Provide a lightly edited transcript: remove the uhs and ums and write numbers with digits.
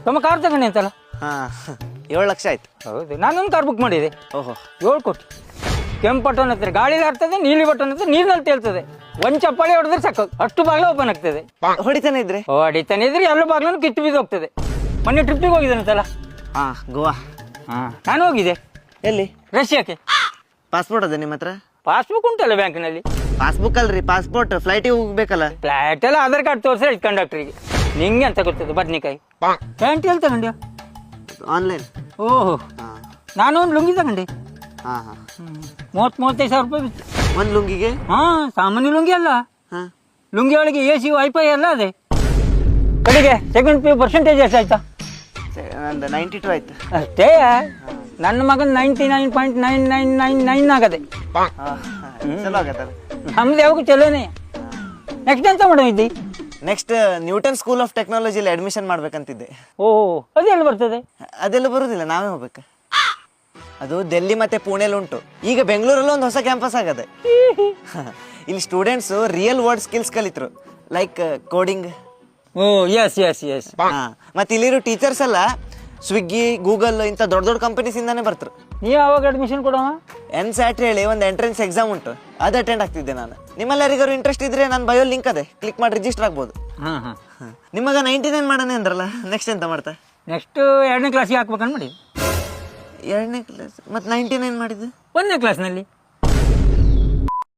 ತಮ್ಮ ಕಾರ್ ತಗೊಂಡೆ ಅಂತಲ್ಲ? ಹಾಂ 7 ಲಕ್ಷ ಆಯ್ತು. ಹೌದು, ನಾನೊಂದು ಕಾರ್ ಬುಕ್ ಮಾಡಿದೆ. ಓಹೋ 7 ಕೋಟಿ. ಕೆಂಪು ಬಟನ್ ಹತ್ತಿರ ಗಾಳಿ ಆಡ್ತದೆ, ನೀಲಿ ಬಟನ್ ಹತ್ತಿರ ನೀರಿನಲ್ಲಿ ತೇಲ್ತದೆ. ಒಂದು ಚಪ್ಪಾಳಿ ಹೊಡೆದ್ರೆ ಸಾಕು, ಅಷ್ಟು ಬಾಗಿಲು ಓಪನ್ ಆಗ್ತದೆ. ಹೊಡಿತಾನೆ ಇದ್ರೆ ಹೊಡಿತಾನೆ ಇದ್ರೆ ಎಲ್ಲ ಬಾಗಿಲನ್ನು ಕಿತ್ತು ಬಿದ್ದು ಹೋಗ್ತದೆ. ಮೊನ್ನೆ ಟ್ರಿಪ್ಪಿಗೆ ಹೋಗಿದ್ದಾನಂತಲ್ಲ? ಹಾಂ ಗೋವಾ. ಹಾಂ, ನಾನು ಹೋಗಿದ್ದೆ. ಎಲ್ಲಿ? ರಷ್ಯಾಕ್ಕೆ. ಪಾಸ್ಪೋರ್ಟ್ ಅದ ನಿಮ್ಮ ಹತ್ರ? ಪಾಸ್ಬುಕ್ ಉಂಟಲ್ಲ ಬ್ಯಾಂಕ್ನಲ್ಲಿ. ಪಾಸ್ಬುಕ್ ಅಲ್ರಿ, ಪಾಸ್ಪೋರ್ಟ್. ಫ್ಲೈಟಿಗೆ ಹೋಗ್ಬೇಕಲ್ಲ. ಫ್ಲಾಟ್ ಎಲ್ಲ ಆಧಾರ್ ಕಾರ್ಡ್ ತೋರಿಸ್ರೆ ಕಂಡಕ್ಟ್ರಿಗೆ. ನಿಂಗೆ ಅಂತ ಗೊತ್ತದ ಬದ್ನಿಕಾಯಿ. ಪ್ಯಾಂಟ್ ಎಲ್ಲಿ ತಗೊಂಡ್ಯಾ? ಆನ್ಲೈನ್. ಓಹೋ, ಹಾಂ ನಾನು ಒಂದು ಲುಂಗಿ ತಗೊಂಡೆ. ಹಾಂ ಹಾಂ 30-35 ಸಾವಿರ ರೂಪಾಯಿ ಬಿತ್ತು. ಒಂದು ಲುಂಗಿಗೆ? ಹಾಂ, ಸಾಮಾನ್ಯ ಲುಂಗಿ ಅಲ್ಲ. ಹಾಂ ಲುಂಗಿ ಒಳಗೆ AC ವೈಫೈ ಎಲ್ಲ ಅದೇ. ಕಡೆಗೆ ಸೆಕೆಂಡ್ ಪಿ ಪರ್ಸೆಂಟೇಜ್ ಎಷ್ಟಾಯ್ತಾ? ನಂದು 92 ಆಯ್ತು ಅಷ್ಟೇ. ನನ್ನ ಮಗನ 99.9999 ಆಗದೆ. ಚಲೋ ಆಗತ್ತಲ್ಲ. ನಮ್ದು ಯಾವಾಗ ಚಲೋನೆ. ನೆಕ್ಸ್ಟ್ ಎಂತ ಮಾಡಿದ್ದಿ? ನೆಕ್ಸ್ಟ್ ನ್ಯೂಟನ್ ಸ್ಕೂಲ್ ಆಫ್ ಟೆಕ್ನಾಲಜಿಲಿ ಅಡ್ಮಿಷನ್ ಮಾಡ್ಬೇಕಂತಿದ್ದೆ. ಓಹ್, ಅದೆಲ್ಲ ಬರ್ತದೆ? ಅದೆಲ್ಲ ಬರುದಿಲ್ಲ, ನಾವೇ ಹೋಗ್ಬೇಕು. ಅದು ಡೆಲ್ಲಿ ಮತ್ತೆ ಪುಣೆಲಿ ಉಂಟು. ಈಗ ಬೆಂಗಳೂರಲ್ಲೂ ಒಂದು ಹೊಸ ಕ್ಯಾಂಪಸ್ ಆಗದೆ. ಇಲ್ಲಿ ಸ್ಟೂಡೆಂಟ್ಸ್ ರಿಯಲ್ ವರ್ಲ್ಡ್ ಸ್ಕಿಲ್ಸ್ ಕಲಿತರು, ಲೈಕ್ ಕೋಡಿಂಗ್. ಓ ಎಸ್ ಎಸ್ ಎಸ್. ಮತ್ತೆ ಇಲ್ಲಿರೋ ಟೀಚರ್ಸ್ ಎಲ್ಲ ಸ್ವಿಗ್ಗಿ, ಗೂಗಲ್ ಇಂಥ ದೊಡ್ಡ ದೊಡ್ಡ ಕಂಪನೀಸ್ ಇಂದಾನೆ ಬರ್ತಾರೆ. ನೀವು ಯಾವಾಗ ಅಡ್ಮಿಷನ್ ಕೊಡವ? NSAT ಹೇಳಿ ಒಂದು ಎಂಟ್ರೆನ್ಸ್ ಎಕ್ಸಾಮ್ ಉಂಟು, ಅದು ಅಟೆಂಡ್ ಆಗ್ತಿದ್ದೆ ನಾನು. ನಿಮ್ಮೆಲ್ಲರಿಗಾರು ಇಂಟ್ರೆಸ್ಟ್ ಇದ್ರೆ ನನ್ನ ಬಯೋ ಲಿಂಕ್ ಅದೇ, ಕ್ಲಿಕ್ ಮಾಡಿ ರಿಜಿಸ್ಟರ್ ಆಗ್ಬೋದು. ಹಾಂ ಹಾಂ. ನಿಮಗ 99 ಮಾಡೋಣ ಅಂದ್ರಲ್ಲ, ನೆಕ್ಸ್ಟ್ ಎಂತ ಮಾಡ್ತಾ? ನೆಕ್ಸ್ಟ್ 2ನೇ ಕ್ಲಾಸಿಗೆ ಹಾಕ್ಬೇಕಂದ್ ಮಾಡಿ. 2ನೇ ಕ್ಲಾಸ್ ಮತ್ತೆ 99 ಮಾಡಿದ್ದು? 1ನೇ ಕ್ಲಾಸ್ನಲ್ಲಿ